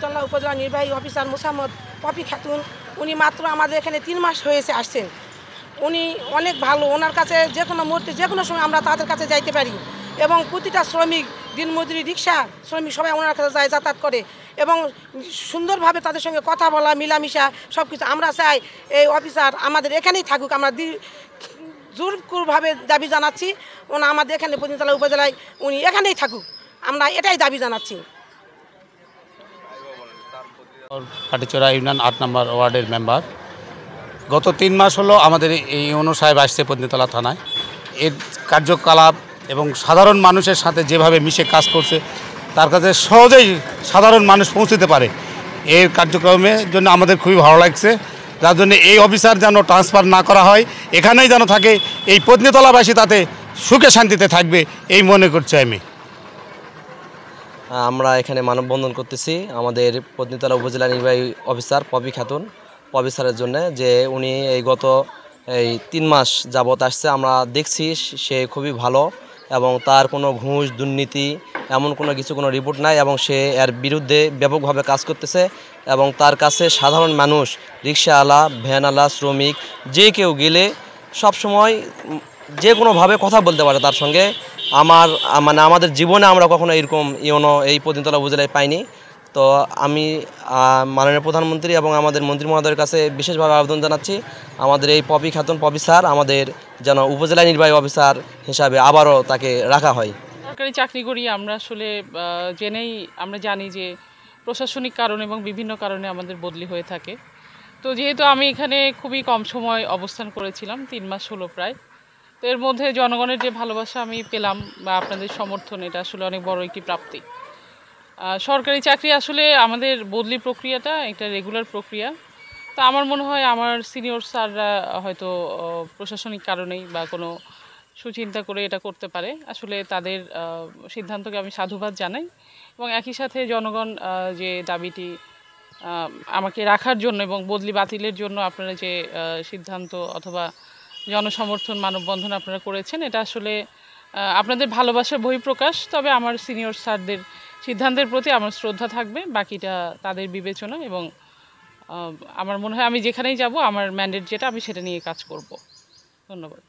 পতিতলা উপজেলা নির্বাহী officer Mosammat poppy Khatun, উনি মাত্র আমাদের এখানে 3 মাস হয়েছে আসছেন। উনি অনেক ভালো, ওনার কাছে যে কোনো মুহূর্তে যে কোনো সময় আমরা তাদের কাছে যাইতে পারি এবং প্রতিটা শ্রমিক, দিনমজুরি, রিক্সা শ্রমিক সবাই ওনার কাছে যায়, যাতায়াত করে এবং সুন্দরভাবে তাদের সঙ্গে কথা বলা, মিলামিশা সব কিছু। আমরা চাই এই অফিসার আমাদের এখানেই থাকুক। আমরা জোরভাবে দাবি জানাচ্ছি ওনা আমাদের এখানে পতিতলা উপজেলায় উনি এখানেই থাকুক, আমরা এটাই দাবি জানাচ্ছি। কাটিচড়া ইউনিয়ন 8 নম্বর ওয়ার্ডের মেম্বার। গত 3 মাস হলো আমাদের এই ইউনো সাহেব আসছে পতিতলা থানায়। এর কার্যকলাপ এবং সাধারণ মানুষের সাথে যেভাবে মিশে কাজ করছে তার কাছে সহজেই সাধারণ মানুষ পৌঁছতে পারে, এর কার্যক্রমের জন্য আমাদের খুবই ভালো লাগছে। যার জন্য এই অফিসার যেন ট্রান্সফার না করা হয়, এখানেই যেন থাকে, এই পত্নীতলাবাসী তাতে সুখে শান্তিতে থাকবে এই মনে করছি আমি। আমরা এখানে মানববন্ধন করতেছি আমাদের পত্নীতলা উপজেলা নির্বাহী অফিসার পপি খাতুন অফিসারের জন্য, যে উনি এই গত 3 মাস যাবত আসছে। আমরা দেখছি সে খুবই ভালো এবং তার কোনো ঘুষ দুর্নীতি এমন কোনো রিপোর্ট নাই এবং সে এর বিরুদ্ধে ব্যাপকভাবে কাজ করতেছে এবং তার কাছে সাধারণ মানুষ, রিক্সাওয়ালা, ভ্যানওয়ালা, শ্রমিক যে কেউ গেলে সবসময় যে কোনোভাবে কথা বলতে পারে তার সঙ্গে। আমাদের জীবনে আমরা কখনো এরকম এই পতিতলা উপজেলায় পাইনি। তো আমি মাননীয় প্রধানমন্ত্রী এবং আমাদের মন্ত্রী মহোদয়ের কাছে বিশেষভাবে আবেদন জানাচ্ছি আমাদের এই পপি খাতুন পপি স্যার আমাদের যেন উপজেলা নির্বাহী অফিসার হিসাবে আবারও তাকে রাখা হয়। সরকারি চাকরি করি আমরা, আসলে আমরা জানি যে প্রশাসনিক কারণ এবং বিভিন্ন কারণে আমাদের বদলি হয়ে থাকে। তো যেহেতু আমি এখানে খুবই কম সময় অবস্থান করেছিলাম, 3 মাস হলো প্রায়, তো এর মধ্যে জনগণের যে ভালোবাসা আমি পেলাম বা আপনাদের সমর্থন, এটা আসলে অনেক বড় একটি প্রাপ্তি। সরকারি চাকরি আসলে আমাদের বদলি প্রক্রিয়াটা একটা রেগুলার প্রক্রিয়া। তো আমার মনে হয় আমার সিনিয়র স্যাররা হয়তো প্রশাসনিক কারণেই বা কোনো সুচিন্তা করে এটা করতে পারে। আসলে তাদের সিদ্ধান্তকে আমি সাধুবাদ জানাই এবং একই সাথে জনগণ যে দাবিটি আমাকে রাখার জন্য এবং বদলি বাতিলের জন্য আপনারা যে সিদ্ধান্ত অথবা জনসমর্থন মানববন্ধন আপনারা করেছেন, এটা আসলে আপনাদের ভালোবাসার বহিঃপ্রকাশ। তবে আমার সিনিয়র স্যারদের সিদ্ধান্তের প্রতি আমার শ্রদ্ধা থাকবে, বাকিটা তাদের বিবেচনা এবং আমার মনে হয় আমি যেখানেই যাব আমার ম্যান্ডেট যেটা আমি সেটা নিয়ে কাজ করব। ধন্যবাদ।